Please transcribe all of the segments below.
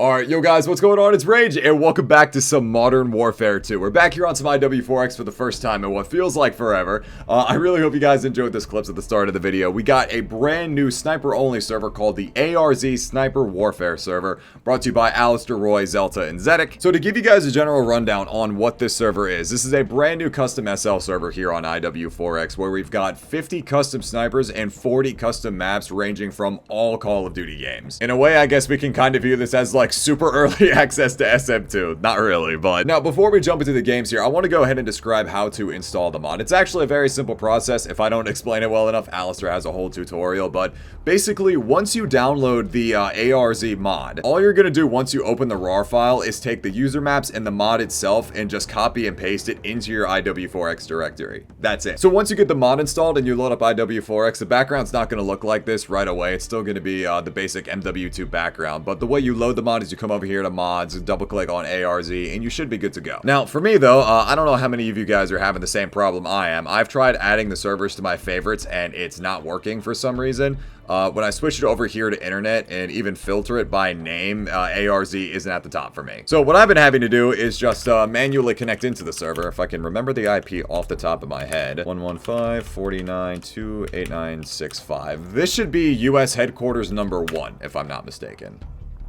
Alright, yo guys, what's going on? It's Rage, and welcome back to some Modern Warfare 2. We're back here on some IW4X for the first time in what feels like forever. I really hope you guys enjoyed this clips at the start of the video. We got a brand new sniper-only server called the ARZ Sniper Warfare server, brought to you by Alastor, Roy, Zelta, and Zedek. So to give you guys a general rundown on what this server is, this is a brand new custom SL server here on IW4X, where we've got 50 custom snipers and 40 custom maps ranging from all Call of Duty games. In a way, I guess we can kind of view this as like super early access to SM2. Not really, but now before we jump into the games here, I want to go ahead and describe how to install the mod. It's actually a very simple process. If I don't explain it well enough, Alastor has a whole tutorial, but basically once you download the ARZ mod, all you're going to do once you open the RAR file is take the user maps and the mod itself and just copy and paste it into your IW4X directory. That's it. So once you get the mod installed and you load up IW4X, the background's not going to look like this right away. It's still going to be the basic MW2 background, but the way you load the mod is you come over here to mods, double click on ARZ, and you should be good to go. Now, for me though, I don't know how many of you guys are having the same problem I am. I've tried adding the servers to my favorites and it's not working for some reason. When I switch it over here to internet and even filter it by name, ARZ isn't at the top for me. So what I've been having to do is just manually connect into the server. If I can remember the IP off the top of my head, 115.49.289.65. This should be US headquarters number 1, if I'm not mistaken.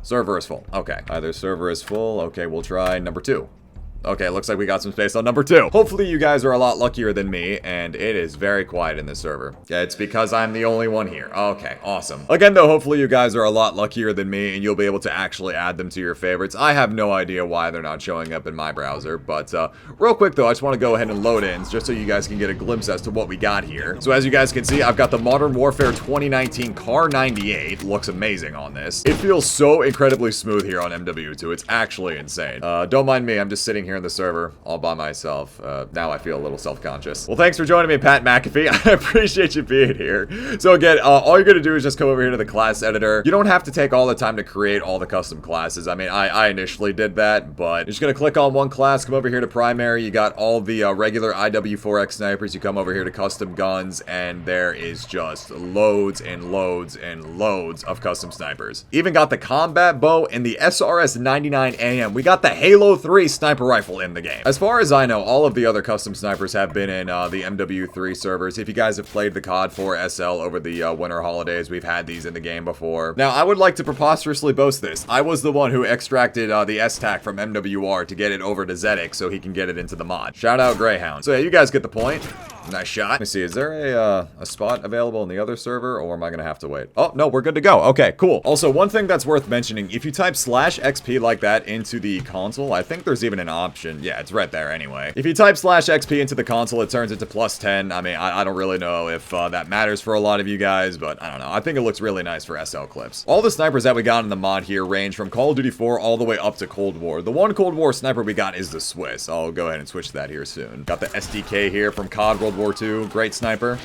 Server is full. Okay, either server is full. Okay, we'll try number 2. Okay, looks like we got some space on number 2. Hopefully you guys are a lot luckier than me, and it is very quiet in this server. Yeah, it's because I'm the only one here. Okay, awesome. Again though, hopefully you guys are a lot luckier than me, and you'll be able to actually add them to your favorites. I have no idea why they're not showing up in my browser, but real quick though, I just want to go ahead and load in, just so you guys can get a glimpse as to what we got here. So as you guys can see, I've got the Modern Warfare 2019 Car 98. Looks amazing on this. It feels so incredibly smooth here on MW2. It's actually insane. Don't mind me, I'm just sitting here in the server all by myself. Now I feel a little self-conscious. Well, thanks for joining me, Pat McAfee. I appreciate you being here. So again, all you're gonna do is just come over here to the class editor. You don't have to take all the time to create all the custom classes. I mean, I initially did that, but you're just gonna click on one class, come over here to primary. You got all the regular IW4X snipers. You come over here to custom guns, and there is just loads and loads and loads of custom snipers. Even got the combat bow and the SRS 99AM. We got the Halo 3 sniper rifle in the game. As far as I know, all of the other custom snipers have been in the MW3 servers. If you guys have played the COD 4 SL over the winter holidays, we've had these in the game before. Now, I would like to preposterously boast this. I was the one who extracted the S-TAC from MWR to get it over to Zedek so he can get it into the mod. Shout out Greyhound. So yeah, you guys get the point. Nice shot. Let me see, is there a spot available in the other server, or am I gonna have to wait? Oh, no, we're good to go. Okay, cool. Also, one thing that's worth mentioning, if you type /XP like that into the console, I think there's even an option. Yeah, it's right there anyway. If you type /XP into the console, it turns into +10. I mean, I don't really know if that matters for a lot of you guys, but I don't know. I think it looks really nice for SL clips. All the snipers that we got in the mod here range from Call of Duty 4 all the way up to Cold War. The one Cold War sniper we got is the Swiss. I'll go ahead and switch to that here soon. Got the SDK here from COD World War II. Great sniper.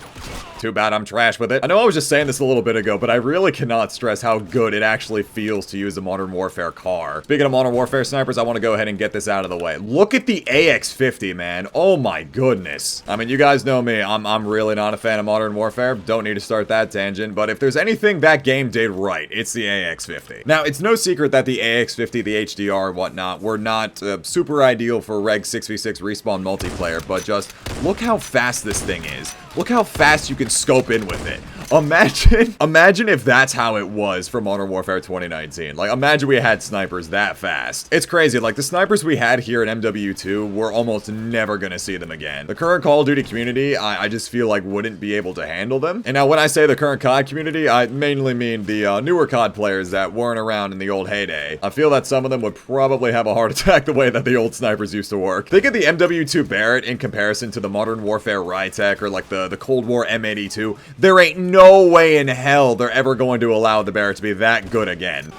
Too bad I'm trash with it. I know I was just saying this a little bit ago, but I really cannot stress how good it actually feels to use a Modern Warfare car. Speaking of Modern Warfare snipers, I want to go ahead and get this out of the way. Look at the AX50, man. Oh my goodness. I mean, you guys know me. I'm really not a fan of Modern Warfare. Don't need to start that tangent, but if there's anything that game did right, it's the AX50. Now, it's no secret that the AX50, the HDR and whatnot, were not super ideal for Reg 6v6 respawn multiplayer, but just look how fast this thing is. Look how fast you can scope in with it. Imagine if that's how it was for Modern Warfare 2019. Like, imagine we had snipers that fast. It's crazy. Like, the snipers we had here in MW2, we're almost never gonna see them again. The current Call of Duty community, I just feel like wouldn't be able to handle them. And now when I say the current COD community, I mainly mean the newer COD players that weren't around in the old heyday. I feel that some of them would probably have a heart attack the way that the old snipers used to work. Think of the MW2 Barrett in comparison to the Modern Warfare Rxqe or like the Cold War M82. There ain't no way in hell they're ever going to allow the Barrett to be that good again.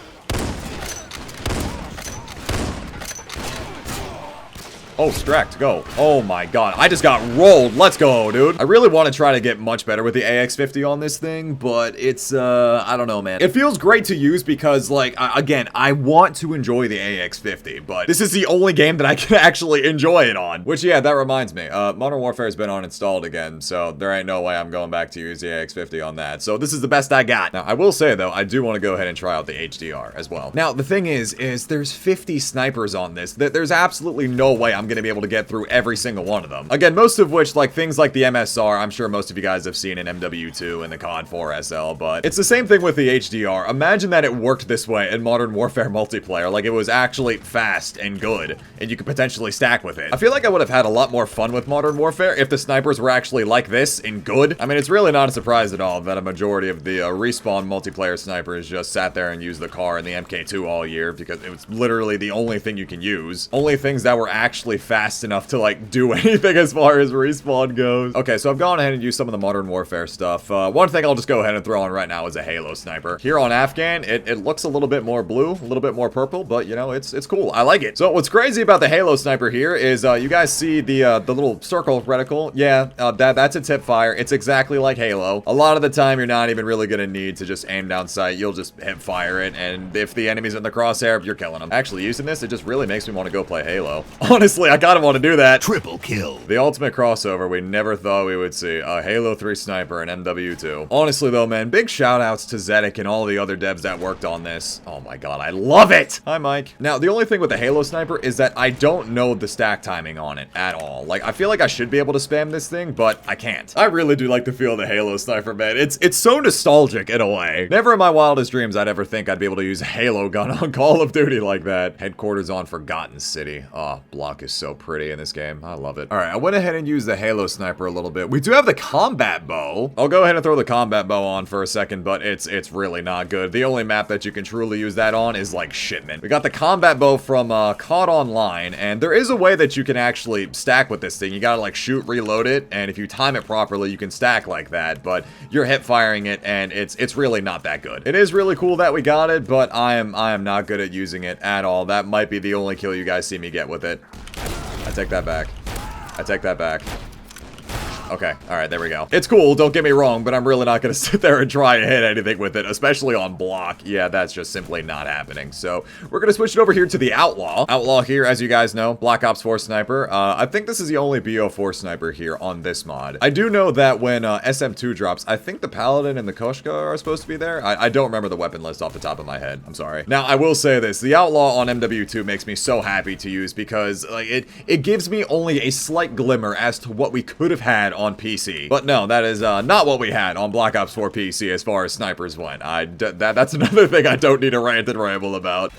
Oh, Stract, go. Oh my god, I just got rolled. Let's go, dude. I really want to try to get much better with the AX50 on this thing, but it's, I don't know, man. It feels great to use because, like, again, I want to enjoy the AX50, but this is the only game that I can actually enjoy it on. Which, yeah, that reminds me. Modern Warfare has been uninstalled again, so there ain't no way I'm going back to use the AX50 on that. So this is the best I got. Now, I will say, though, I do want to go ahead and try out the HDR as well. Now, the thing is there's 50 snipers on this. There's absolutely no way I'm going to be able to get through every single one of them. Again, most of which, like, things like the MSR, I'm sure most of you guys have seen in MW2 and the COD 4 SL, but it's the same thing with the HDR. Imagine that it worked this way in Modern Warfare multiplayer, like it was actually fast and good, and you could potentially stack with it. I feel like I would have had a lot more fun with Modern Warfare if the snipers were actually like this and good. I mean, it's really not a surprise at all that a majority of the Respawn multiplayer snipers just sat there and used the car and the MK2 all year because it was literally the only thing you can use. Only things that were actually fast enough to, like, do anything as far as Respawn goes. Okay, so I've gone ahead and used some of the Modern Warfare stuff. One thing I'll just go ahead and throw on right now is a Halo sniper. Here on Afghan, it looks a little bit more blue, a little bit more purple, but, you know, it's cool. I like it. So what's crazy about the Halo sniper here is you guys see the little circle reticle? Yeah, that's a tip fire. It's exactly like Halo. A lot of the time, you're not even really gonna need to just aim down sight. You'll just hip fire it, and if the enemy's in the crosshair, you're killing them. Actually, using this, it just really makes me want to go play Halo. Honestly, I kind of want to do that. Triple kill. The ultimate crossover we never thought we would see. A Halo 3 sniper and MW2. Honestly, though, man, big shout outs to Zedek and all the other devs that worked on this. Oh my god, I love it! Hi, Mike. Now, the only thing with the Halo sniper is that I don't know the stack timing on it at all. Like, I feel like I should be able to spam this thing, but I can't. I really do like the feel of the Halo sniper, man. It's so nostalgic in a way. Never in my wildest dreams I'd ever think I'd be able to use a Halo gun on Call of Duty like that. Headquarters on Forgotten City. Oh, block is so pretty in this game. I love it. All right, I went ahead and used the Halo sniper a little bit. We do have the combat bow. I'll go ahead and throw the combat bow on for a second, but it's really not good. The only map that you can truly use that on is, like, Shipment. We got the combat bow from COD Online, and there is a way that you can actually stack with this thing. You gotta, like, shoot, reload it, and if you time it properly, you can stack like that, but you're hip firing it, and it's really not that good. It is really cool that we got it, but I am not good at using it at all. That might be the only kill you guys see me get with it. I take that back. I take that back. Okay, alright, there we go. It's cool, don't get me wrong, but I'm really not gonna sit there and try and hit anything with it, especially on block. Yeah, that's just simply not happening. So, we're gonna switch it over here to the Outlaw. Outlaw here, as you guys know, Black Ops 4 sniper. I think this is the only BO4 sniper here on this mod. I do know that when SM2 drops, I think the Paladin and the Koshka are supposed to be there. I don't remember the weapon list off the top of my head. I'm sorry. Now, I will say this. The Outlaw on MW2 makes me so happy to use because, like, it gives me only a slight glimmer as to what we could have had on PC. But no, that is not what we had on Black Ops 4 PC as far as snipers went. That's another thing I don't need to rant and ramble about.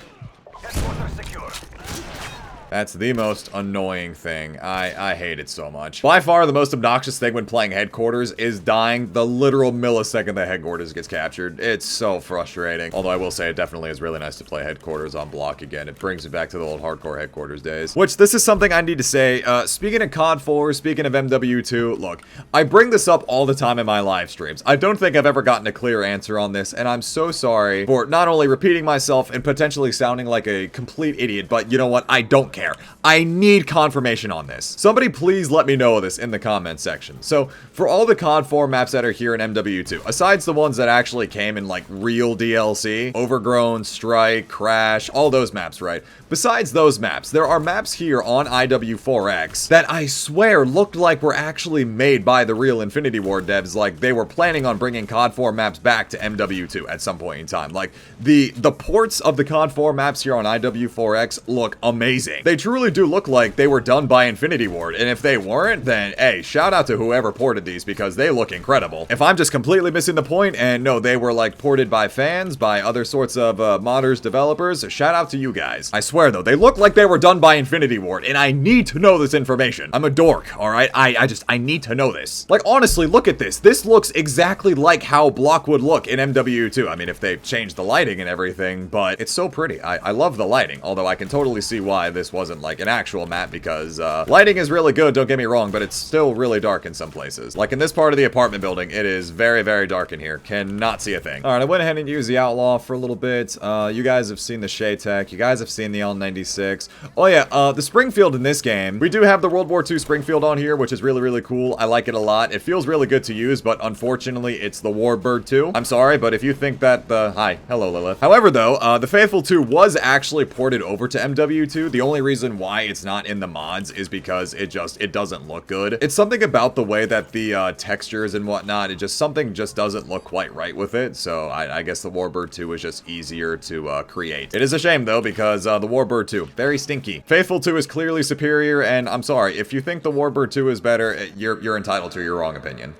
That's the most annoying thing. I hate it so much. By far, the most obnoxious thing when playing Headquarters is dying the literal millisecond that Headquarters gets captured. It's so frustrating. Although I will say it definitely is really nice to play Headquarters on block again. It brings me back to the old hardcore Headquarters days. Which, this is something I need to say. Speaking of COD 4, speaking of MW2, look, I bring this up all the time in my live streams. I don't think I've ever gotten a clear answer on this, and I'm so sorry for not only repeating myself and potentially sounding like a complete idiot, but you know what? I don't care. I need confirmation on this. Somebody please let me know this in the comments section. So, for all the COD 4 maps that are here in MW2, aside the ones that actually came in, like, real DLC, Overgrown, Strike, Crash, all those maps, right? Besides those maps, there are maps here on IW4X that I swear looked like were actually made by the real Infinity Ward devs, like they were planning on bringing COD 4 maps back to MW2 at some point in time. Like, the ports of the COD 4 maps here on IW4X look amazing. They truly do look like they were done by Infinity Ward, and if they weren't, then hey, shout out to whoever ported these because they look incredible. If I'm just completely missing the point, and no, they were like ported by fans, by other sorts of modders, developers, shout out to you guys. I swear though, they look like they were done by Infinity Ward, and I need to know this information. I'm a dork, alright? I need to know this. Like, honestly, look at this. This looks exactly like how block would look in MW2. I mean, if they've changed the lighting and everything, but it's so pretty. I love the lighting, although I can totally see why this was wasn't like an actual map because lighting is really good, don't get me wrong, but it's still really dark in some places. Like in this part of the apartment building, it is very, very dark in here. Cannot see a thing. All right, I went ahead and used the Outlaw for a little bit. You guys have seen the Shea Tech. You guys have seen the L96. Oh yeah, the Springfield in this game. We do have the World War II Springfield on here, which is really, really cool. I like it a lot. It feels really good to use, but unfortunately, it's the Warbird 2. I'm sorry, but if you think that the... Hi. Hello, Lilith. However, though, the Faithful 2 was actually ported over to MW2. The only reason why it's not in the mods is because it doesn't look good. It's something about the way that the textures and whatnot, something just doesn't look quite right with it. So I guess the Warbird 2 is just easier to create. It is a shame, though, because the Warbird 2, very stinky. Faithful 2 is clearly superior, and I'm sorry, if you think the Warbird 2 is better, you're entitled to your wrong opinion.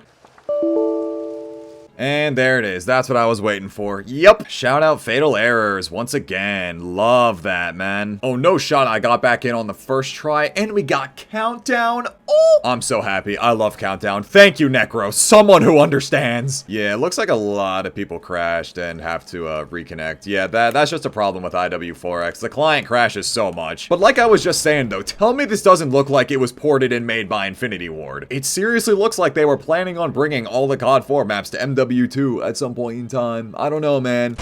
And there it is. That's what I was waiting for. Yep. Shout out Fatal Errors once again. Love that, man. Oh, no shot. I got back in on the first try and we got Countdown. Oh, I'm so happy. I love Countdown. Thank you, Necro. Someone who understands. Yeah, it looks like a lot of people crashed and have to reconnect. Yeah, that's just a problem with IW4X. The client crashes so much. But like I was just saying, though, tell me this doesn't look like it was ported and made by Infinity Ward. It seriously looks like they were planning on bringing all the COD 4 maps to MW2 at some point in time. I don't know, man.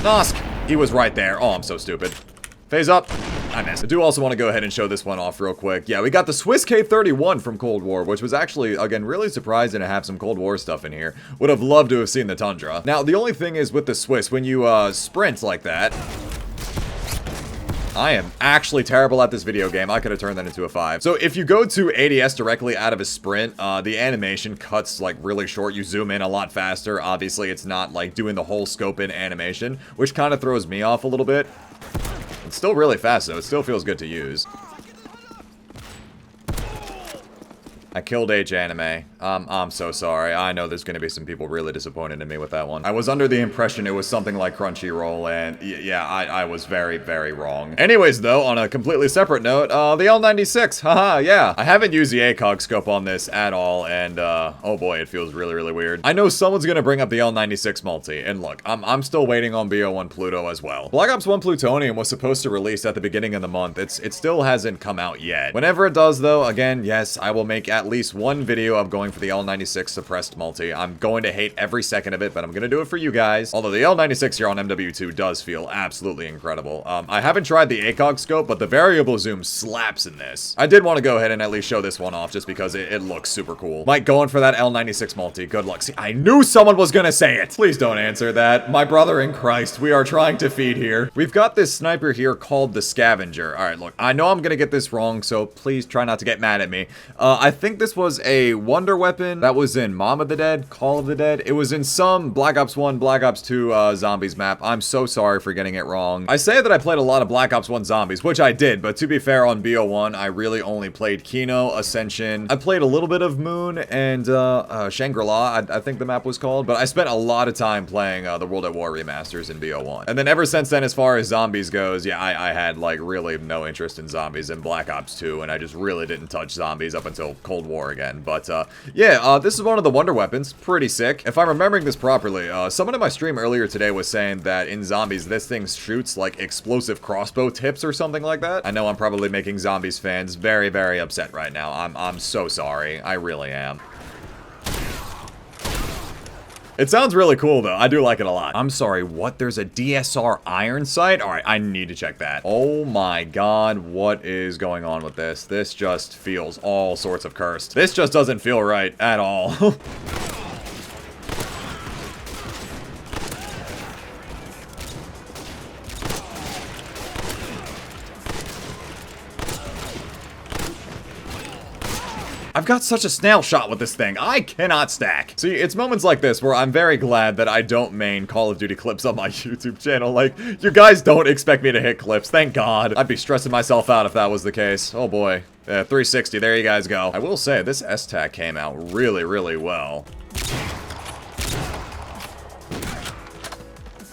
Nosk! He was right there. Oh, I'm so stupid. Phase up. I missed. I do also want to go ahead and show this one off real quick. Yeah, we got the Swiss K31 from Cold War, which was actually, again, really surprising to have some Cold War stuff in here. Would have loved to have seen the Tundra. Now, the only thing is with the Swiss, when you sprint like that... I am actually terrible at this video game. I could have turned that into a 5. So if you go to ADS directly out of a sprint, the animation cuts like really short. You zoom in a lot faster. Obviously, it's not like doing the whole scope in animation, which kind of throws me off a little bit. It's still really fast, though. It still feels good to use. I killed H anime. I'm so sorry. I know there's gonna be some people really disappointed in me with that one. I was under the impression it was something like Crunchyroll, and yeah, I was very, very wrong. Anyways, though, on a completely separate note, the L96, haha, yeah. I haven't used the ACOG scope on this at all, and oh boy, it feels really, really weird. I know someone's gonna bring up the L96 multi, and look, I'm still waiting on BO1 Pluto as well. Black Ops 1 Plutonium was supposed to release at the beginning of the month. It still hasn't come out yet. Whenever it does, though, again, yes, I will make at least one video of going for the L96 suppressed multi. I'm going to hate every second of it, but I'm going to do it for you guys. Although the L96 here on MW2 does feel absolutely incredible. I haven't tried the ACOG scope, but the variable zoom slaps in this. I did want to go ahead and at least show this one off just because it looks super cool. Mike, going for that L96 multi. Good luck. See, I knew someone was going to say it. Please don't answer that. My brother in Christ, we are trying to feed here. We've got this sniper here called the Scavenger. All right, look, I know I'm going to get this wrong, so please try not to get mad at me. I think this was a wonder weapon that was in Mom of the Dead, Call of the Dead. It was in some Black Ops 1, Black Ops 2 Zombies map. I'm so sorry for getting it wrong. I say that I played a lot of Black Ops 1 Zombies, which I did, but to be fair, on BO1, I really only played Kino, Ascension. I played a little bit of Moon and Shangri-La, I think the map was called, but I spent a lot of time playing the World at War remasters in BO1. And then ever since then, as far as Zombies goes, yeah, I had like really no interest in Zombies in Black Ops 2, and I just really didn't touch Zombies up until Cold War again. But yeah, this is one of the wonder weapons. Pretty sick. If I'm remembering this properly, someone in my stream earlier today was saying that in Zombies, this thing shoots like explosive crossbow tips or something like that. I know I'm probably making Zombies fans very, very upset right now. I'm so sorry. I really am. It sounds really cool, though. I do like it a lot. I'm sorry, what? There's a DSR iron sight? All right, I need to check that. Oh my god, what is going on with this? This just feels all sorts of cursed. This just doesn't feel right at all. I've got such a snail shot with this thing. I cannot stack. See, it's moments like this where I'm very glad that I don't main Call of Duty clips on my YouTube channel. Like, you guys don't expect me to hit clips. Thank God. I'd be stressing myself out if that was the case. Oh boy. 360, there you guys go. I will say, this S-Tac came out really, really well.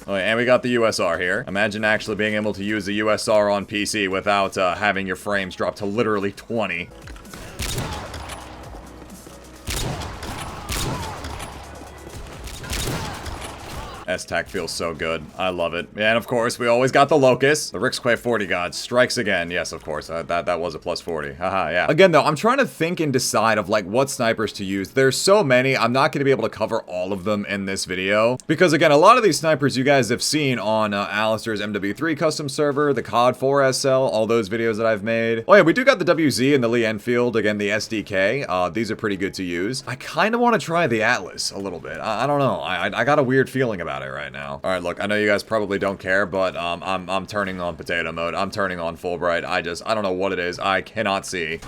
Oh, and we got the USR here. Imagine actually being able to use the USR on PC without having your frames drop to literally 20. S-Tac feels so good. I love it. And of course, we always got the Locust. The Rxqe 40 God strikes again. Yes, of course. That was a plus 40. Haha, yeah. Again, though, I'm trying to think and decide of, like, what snipers to use. There's so many. I'm not going to be able to cover all of them in this video. Because, again, a lot of these snipers you guys have seen on Alastor's MW3 custom server, the COD 4 SL, all those videos that I've made. Oh, yeah, we do got the WZ and the Lee Enfield. Again, the SDK. These are pretty good to use. I kind of want to try the Atlas a little bit. I don't know. I got a weird feeling about it right now. All right, look, I know you guys probably don't care, but I'm turning on potato mode. I'm turning on Fulbright. I don't know what it is. I cannot see.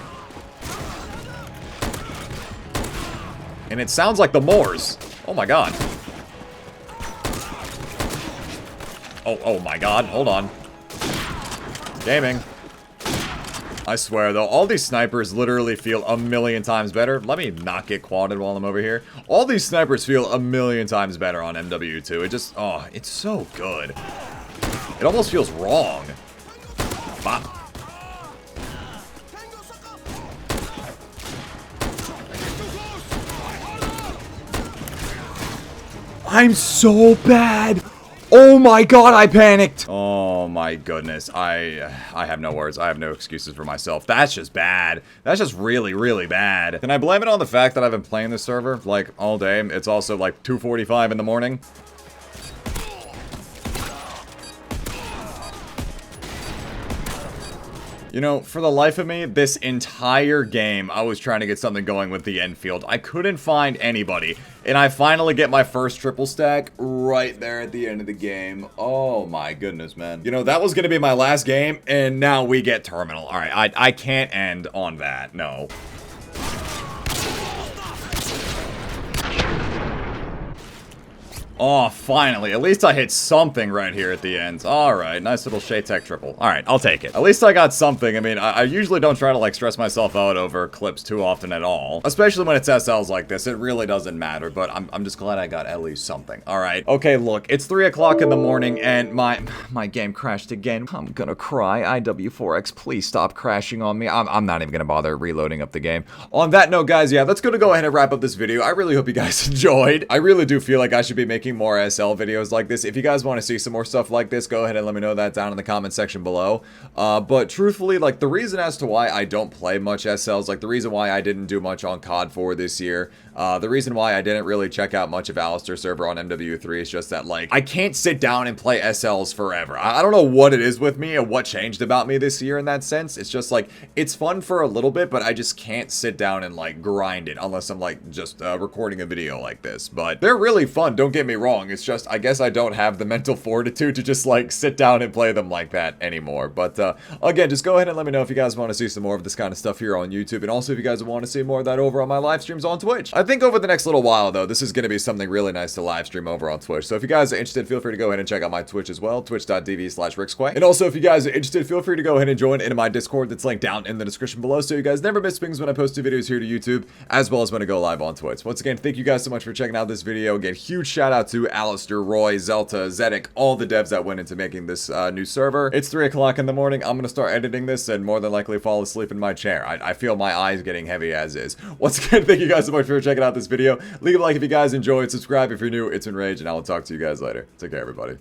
And it sounds like the Moors. Oh my god. Oh my god. Hold on. Gaming. I swear, though, all these snipers literally feel a million times better. Let me not get quadded while I'm over here. All these snipers feel a million times better on MW2. It just, oh, it's so good. It almost feels wrong. Bop. I'm so bad. Oh my god, I panicked. Oh my goodness. I have no words. I have no excuses for myself. That's just bad. That's just really, really bad. Can I blame it on the fact that I've been playing this server, like, all day? It's also, like, 2:45 in the morning. You know, for the life of me, this entire game, I was trying to get something going with the Enfield. I couldn't find anybody. And I finally get my first triple stack right there at the end of the game. Oh my goodness, man. You know, that was going to be my last game, and now we get Terminal. All right, I can't end on that. No. Oh, finally. At least I hit something right here at the end. Alright, nice little Tech triple. Alright, I'll take it. At least I got something. I mean, I usually don't try to, like, stress myself out over clips too often at all. Especially when it's SLs like this. It really doesn't matter, but I'm just glad I got at least something. Alright. Okay, look, it's 3 o'clock in the morning, and my game crashed again. I'm gonna cry. IW4X, please stop crashing on me. I'm not even gonna bother reloading up the game. On that note, guys, yeah, that's gonna go ahead and wrap up this video. I really hope you guys enjoyed. I really do feel like I should be making more SL videos like this. If you guys want to see some more stuff like this, go ahead and let me know that down in the comment section below. But truthfully, like, the reason as to why I don't play much SLs, like the reason why I didn't do much on COD 4 this year, the reason why I didn't really check out much of Alastor server on MW3 is just that, like, I can't sit down and play SLs forever. I don't know what it is with me and what changed about me this year in that sense. It's just like, it's fun for a little bit, but I just can't sit down and, like, grind it unless I'm, like, just recording a video like this. But they're really fun, don't get me wrong. It's just, I guess I don't have the mental fortitude to just, like, sit down and play them like that anymore. But, again, just go ahead and let me know if you guys want to see some more of this kind of stuff here on YouTube. And also if you guys want to see more of that over on my live streams on Twitch. I think over the next little while, though, this is going to be something really nice to live stream over on Twitch. So if you guys are interested, feel free to go ahead and check out my Twitch as well, twitch.tv/Rxqe. And also, if you guys are interested, feel free to go ahead and join into my Discord that's linked down in the description below, so you guys never miss things when I post new videos here to YouTube, as well as when I go live on Twitch. Once again, thank you guys so much for checking out this video. Again, huge shout out to Alastor, Roy, Zelta, Zedek, all the devs that went into making this new server. It's 3 o'clock in the morning. I'm going to start editing this and more than likely fall asleep in my chair. I feel my eyes getting heavy as is. Once again, thank you guys so much for checking out this video. Leave a like if you guys enjoyed, subscribe if you're new. It's been Rage, and I will talk to you guys later. Take care, everybody.